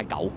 9。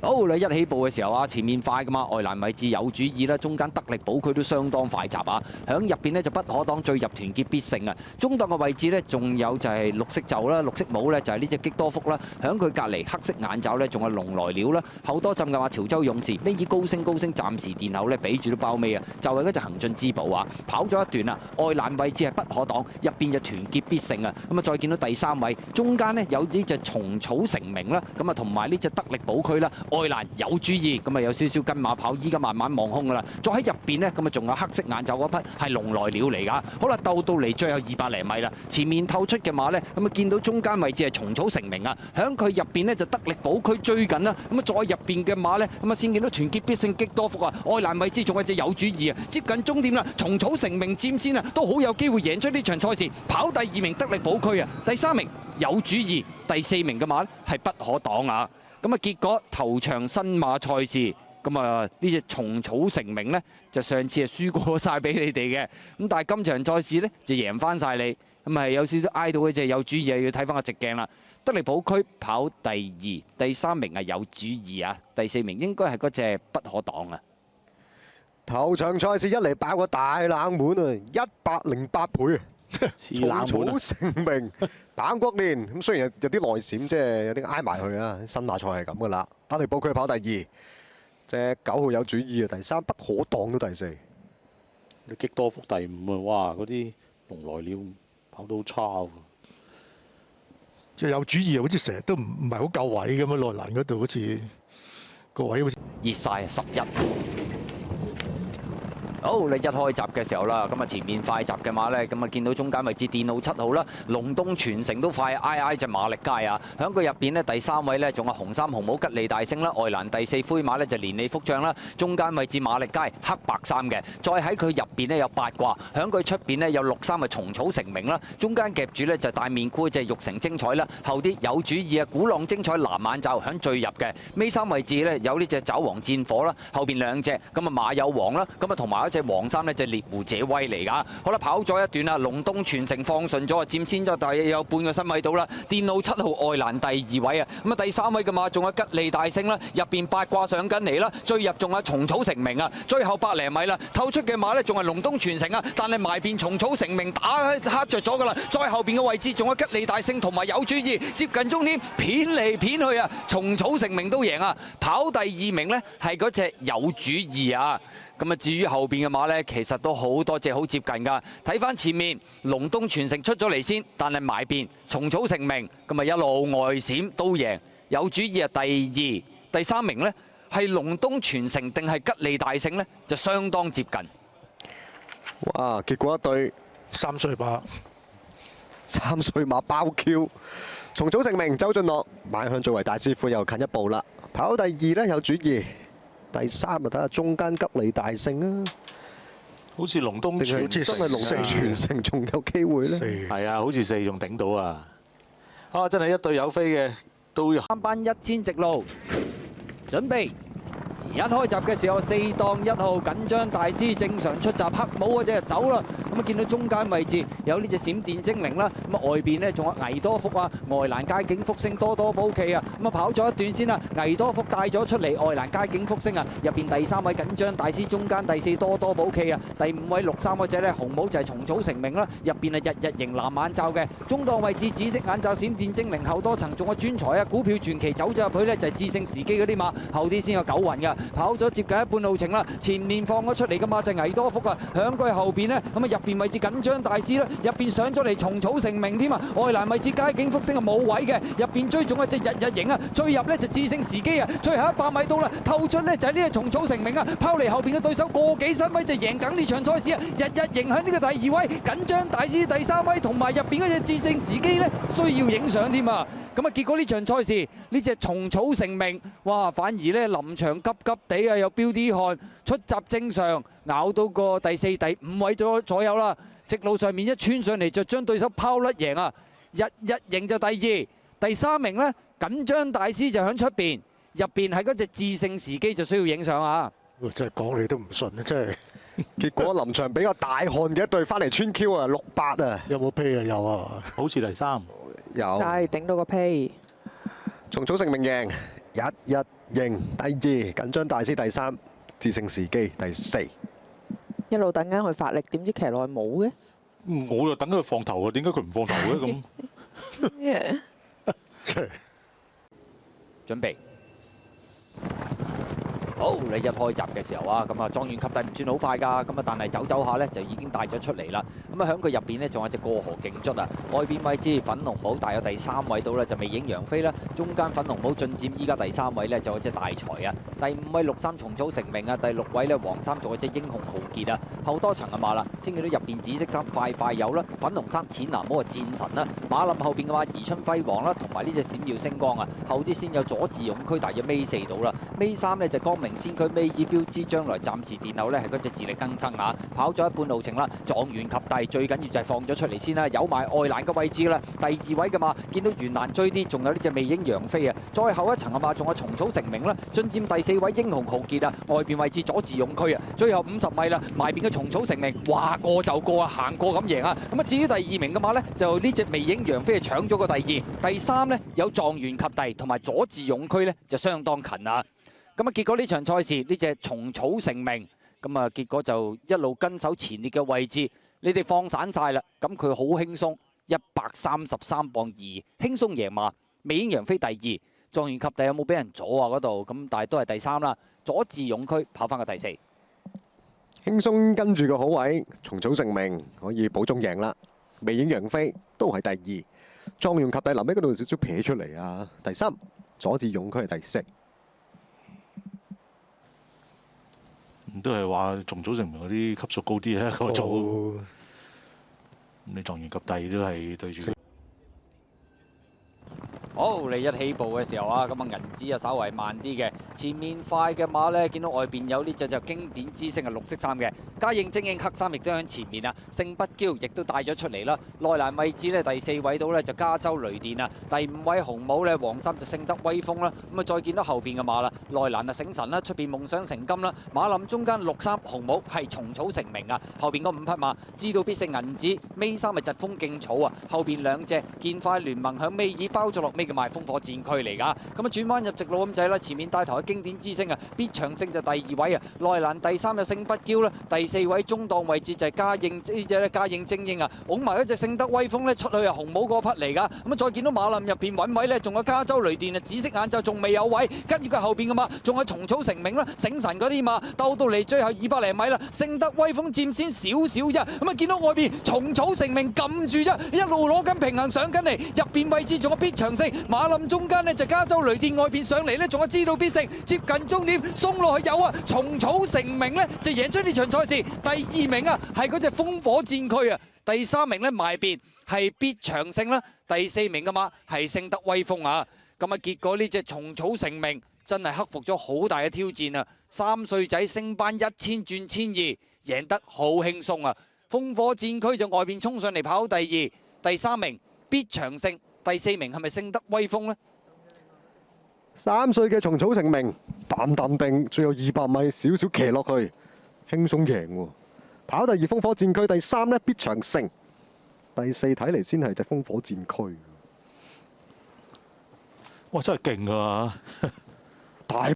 好，你一起步嘅時候啊，前面快噶嘛，外欄位置有主意啦，中間得力保區都相當快閘啊，響入邊呢就不可擋，最入團結必勝啊！中檔嘅位置呢，仲有就係綠色袖啦，綠色帽呢就係呢隻激多福啦，響佢隔離黑色眼罩呢，仲有龍來了啦，後多浸嘅話潮州勇士，尾爾高升，暫時殿後呢，比住都包尾啊！就係嗰隻行進之寶啊，跑咗一段啦，外欄位置係不可擋，入邊就團結必勝啊！咁啊，再見到第3位，中間呢有呢隻蟲草成名啦，咁啊同埋呢隻得力保區啦。外欄有注意，咁啊有少少跟馬跑，依家慢慢望空噶啦。再喺入邊呢，咁啊仲有黑色眼罩嗰匹係龍來了嚟㗎。好啦，鬥到嚟最後200零米啦，前面透出嘅馬呢，咁啊見到中間位置係蟲草成名啊，響佢入邊呢，就得力保區追緊啦。咁啊再入邊嘅馬呢，咁啊先見到團結必勝激多福啊，外欄位置仲有隻有主意啊，接近終點啦，蟲草成名佔先啊，都好有機會贏出呢場賽事。跑第2名得力保區啊，第3名有主意，第4名嘅馬呢係不可擋啊。咁啊，結果頭場新馬賽事，咁啊呢隻蟲草成名呢，就上次係輸過晒俾你哋嘅，咁但係今場賽事呢，就贏翻晒你，咁係有少少挨到嗰隻有主意啊，要睇翻個直鏡啦。得力保區跑第2，第3名係有主意啊，第4名應該係嗰隻不可擋啊。頭場賽事一嚟爆個大冷門啊，108倍啊！蟲草成名，彭國年咁雖然有啲內閃，即係有啲挨埋去啊。新馬賽係咁噶啦，得力保區跑第2，隻9號有主意啊，第3不可擋到第4。激多福第5啊！哇，嗰啲龍來了跑到好差喎。即係有主意，好似成日都唔係好夠位咁樣，內欄嗰度好似個位好似熱晒啊11。好，你一開閘嘅時候啦，咁啊前面快閘嘅馬呢，咁啊見到中間位置電腦7號啦，龍東傳承都快挨隻馬力街啊！響佢入邊呢，第3位呢，仲有紅衫紅帽吉利大星啦，外欄第4灰馬呢，就連利福將啦，中間位置馬力街黑白衫嘅，再喺佢入邊呢，有8卦，響佢出邊呢，有6衫嘅蟲草成名啦，中間夾住呢，就大面箍隻玉成精彩啦，後啲有主意啊，古浪精彩藍眼罩響最入嘅，尾3位置呢，有呢隻爪王戰火啦，後邊2隻咁啊馬有王啦，咁啊同埋隻黃衫呢就獵狐者威嚟㗎，好啦，跑咗一段啦，龍東傳承放順咗啊，佔先咗，大約有半個身位到啦。電腦7號外欄第2位啊，咁啊第3位嘅馬仲有吉利大星啦，入邊8卦上緊嚟啦，最入仲有蟲草成名啊，最後100零米啦，透出嘅馬呢仲係龍東傳承啊，但係埋邊蟲草成名打黑着咗㗎啦，再後邊嘅位置仲有吉利大星同埋有主意，接近終點片嚟片去啊，蟲草成名都贏啊，跑第2名呢係嗰隻有主意啊。咁啊，至於後邊嘅馬呢，其實都好多隻好接近㗎。睇翻前面，龍東傳承出咗嚟先，但係埋邊蟲草成名，咁啊一路外閃都贏。有主意啊，第2、第3名呢，係龍東傳承定係吉利大勝呢？就相當接近。哇！結果一對3歲馬，3歲馬包 Q， 蟲草成名周俊樂邁向作為大師傅又近一步啦。跑第2呢，有主意。第3啊，睇下中間吉利大勝啊，好似龍東傳真係龍東傳承仲有機會咧。係啊，好似4仲頂到啊！啊，真係一對有飛嘅都有。3班1000直路，準備。一開閘嘅時候，4檔1號緊張大師正常出閘，黑帽嗰隻就走啦。咁啊見到中間位置有呢隻閃電精靈啦，咁啊外邊呢仲有危多福啊，外欄街景福星多多寶旗啊，咁啊跑咗一段先啦，危多福帶咗出嚟，外欄街景福星啊，入邊第3位緊張大師，中間第4多多寶旗啊，第5位63嗰隻呢紅帽就係蟲草成名啦，入邊啊日日迎藍眼罩嘅，中檔位置紫色眼罩閃電精靈，後多層仲有專才啊，股票傳奇走咗入去呢就係智勝時機嗰啲馬，後啲先有九雲噶。跑咗接近一半路程啦，前面放咗出嚟嘅馬就係危多福啊，響佢後邊呢，咁啊入邊位置緊張大師啦，入邊上咗嚟蟲草成名添啊，外欄位置街景福星啊冇位嘅，入邊追仲有隻日日迎啊，追入呢就智勝時機啊，最後100米到啦，透出呢就係呢隻蟲草成名啊，拋離後邊嘅對手個幾身位就贏緊呢場賽事啊，日日迎喺呢個第2位，緊張大師第3位，同埋入邊嗰隻智勝時機呢需要影相添啊。咁啊，結果呢場賽事呢隻蟲草成名，哇！反而呢臨場急急地啊，有標啲汗出閘正常，咬到個第4、第5位左右啦。直路上面一穿上嚟就將對手拋甩贏啊！日日贏就第2、第3名呢緊張大師就喺出邊，入邊係嗰隻智勝時機就需要影相啊！真係講你都唔信啊！真係。結果臨場比較大汗嘅一隊翻嚟穿 Q 啊，68啊，有冇啤啊？有啊，好似第3。有。係頂到個屁。蟲草成名贏，1-1贏。第2緊張大師第3，致勝時機第4。一路等緊佢發力，點知騎內冇嘅？我就等佢放頭啊，點解佢唔放頭嘅咁？準備。好，你一開閘嘅時候啊，咁啊狀元及第唔算好快㗎，咁啊但係走走下咧就已經帶咗出嚟啦。咁啊喺佢入邊咧仲有隻過河勁卒啊，外邊位置粉紅帽大約第3位到咧就未影楊飛啦，中間粉紅帽進佔依家第3位咧就有隻大財啊，第5位63蟲草成名啊，第6位咧黃衫仲有隻英雄豪傑啊，後多層啊馬啦，先見到入邊紫色衫快快有啦，粉紅衫淺藍帽啊戰神啦，馬林後邊嘅話宜春輝煌啦，同埋呢隻閃耀星光啊，後啲先有佐治勇區大約尾4到啦，尾3咧就光明先驅尾二標誌，將來暫時殿後咧係嗰隻自力更生啊！跑咗一半路程啦，狀元及第，最緊要就係放咗出嚟先啦，有埋外欄嘅位置啦。第2位嘅嘛，見到原欄追啲，仲有呢隻魅影楊飛啊！再後一層啊嘛，仲有蟲草成名啦，進佔第4位英雄豪傑啊！外邊位置佐治勇區啊，最後50米啦，埋邊嘅蟲草成名，話過就過啊，行過咁贏啊！咁啊，至於第2名嘅馬咧，就呢隻魅影楊飛搶咗個第2，第3咧有狀元及第同埋佐治勇區咧就相當近啊！咁啊，結果呢場賽事呢隻蟲草成名，咁啊結果就一路跟手前列嘅位置，你哋放散晒啦，咁佢好輕鬆133磅2，輕鬆贏馬，魅影楊飛第2，狀元及第有冇俾人阻啊嗰度？咁但係都係第3啦，佐治勇區跑翻個第4，輕鬆跟住個好位，蟲草成名可以保中贏啦。魅影楊飛都係第2，狀元及第臨尾嗰度少少撇出嚟啊，第3，佐治勇區係第4。都係話重組成名嗰啲級數高啲咧，個組。咁你狀元及第都係對住。好，你一起步嘅時候啊，咁啊銀紙啊稍為慢啲嘅，前面快嘅馬咧，見到外邊有呢隻就經典之星啊綠色衫嘅，嘉應精英黑衫亦都喺前面啊，勝不驕亦都帶咗出嚟啦。內欄位置咧第4位到咧就加州雷電啊，第5位紅帽咧黃衫就勝得威風啦。咁啊再見到後邊嘅馬啦，內欄啊醒神啦，出邊夢想成金啦，馬林中間綠衫紅帽係蟲草成名啊，後邊嗰5匹馬知道必勝銀紙，尾3係疾風勁草啊，後邊2隻建快聯盟響尾耳包咗落尾嘅賣烽火戰區嚟㗎，咁啊轉彎入直路咁滯啦，前面帶頭嘅經典之星啊，必長勝就第2位啊，內欄第3就勝不驕啦，第4位中檔位置就係嘉應呢隻咧嘉應精英啊，拱埋一隻勝得威風咧出去啊紅帽嗰匹嚟㗎，咁啊再見到馬林入邊揾位咧，仲有加州雷電啊，紫色眼就仲未有位，跟住佢後邊嘅馬仲有蟲草成名啦，醒神嗰啲馬鬥到嚟最後200零米啦，勝得威風佔先少少啫，咁啊見到外邊蟲草成名撳住啫，一路攞緊平衡上緊嚟，入邊位置仲有必長勝，馬林中間呢就加州雷電，外邊上嚟呢仲有知道必勝，接近終點鬆落去有啊，蟲草成名呢就贏出呢場賽事，第2名啊係嗰隻烽火戰區啊，第3名呢埋邊係必長勝啦，第4名嘅馬係勝得威風啊，咁啊結果呢隻蟲草成名真係克服咗好大嘅挑戰啊，3歲仔升班1000轉1200，贏得好輕鬆啊，烽火戰區就外邊衝上嚟跑第2，第3名必長勝。第4名係咪勝得威風呢？3歲嘅蟲草成名，淡淡定，最後200米少少騎落去，輕鬆贏喎。跑第2烽火戰區，第3呢必長勝，第4睇嚟先係隻烽火戰區。哇！真係勁啊！大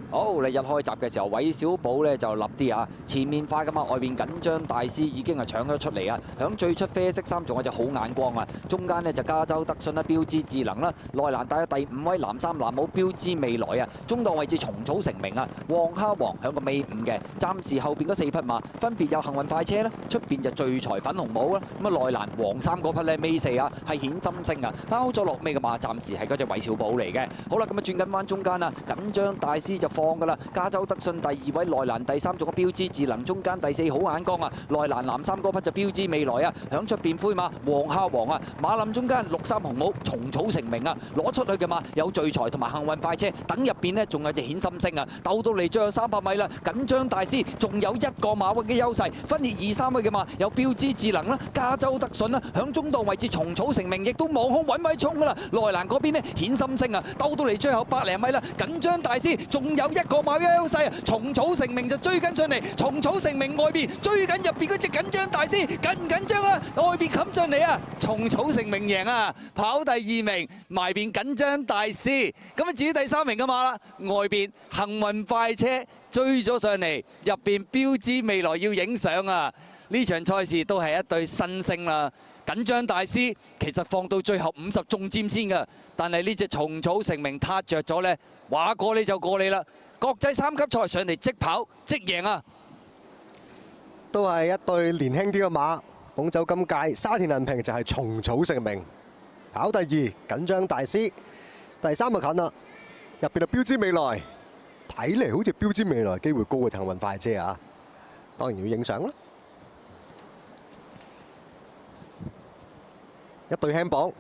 好，你一開閘嘅時候，韋小寶咧就立啲啊，前面快噶嘛，外邊緊張大師已經係搶咗出嚟啊！響最出啡色衫仲有隻好眼光啊，中間呢就加州德信啦，標誌智能啦，內欄帶咗第5位藍衫藍帽標誌未來啊，中檔位置蟲草成名啊，黃蝦王響個尾5嘅，暫時後邊嗰4匹馬分別有幸運快車啦，出邊就聚財粉紅帽啦，咁啊內欄黃衫嗰匹咧尾4啊係顯心星啊，包咗落尾嘅馬暫時係嗰隻韋小寶嚟嘅。好啦，咁啊轉緊彎中間啊，緊張大師就放噶啦，加州德信第2位，內欄第3仲有標誌智能，中間第4好眼光啊，內欄藍衫嗰匹就標誌未來啊，響出邊灰馬黃蝦王啊，馬林中間綠衫紅帽蟲草成名啊，攞出去嘅馬有聚財同埋幸運快車，等入邊呢仲有隻顯心星啊，鬥到嚟最後300米啦，緊張大師仲有1個馬位嘅優勢，分列2、3位嘅馬有標誌智能啦，加州德信啦，響中檔位置蟲草成名，亦都望空揾位衝噶啦，內欄嗰邊呢顯心星啊，鬥到嚟最後100零米啦，緊張大師仲有1個馬優勢啊！蟲草成名就追緊上嚟，蟲草成名外邊追緊入邊嗰隻緊張大師，緊唔緊張啊？外邊冚上嚟啊！蟲草成名贏啊！跑第2名，埋邊緊張大師。咁啊，至於第3名嘅馬啦，外邊幸運快車追咗上嚟，入邊標誌未來要影相啊！呢場賽事都係一對新星啦。緊張大師其實放到最後50中佔先㗎，但係呢隻蟲草成名撻着咗呢，話過你就過你啦。國際3級賽上嚟即跑即贏啊！都係一對年輕啲嘅馬。捧走今屆沙田銀瓶就係蟲草成名，跑第2緊張大師，第3就近啦，入邊就標誌未來，睇嚟好似標誌未來機會高過幸運快車啊！當然要影相啦。一對輕磅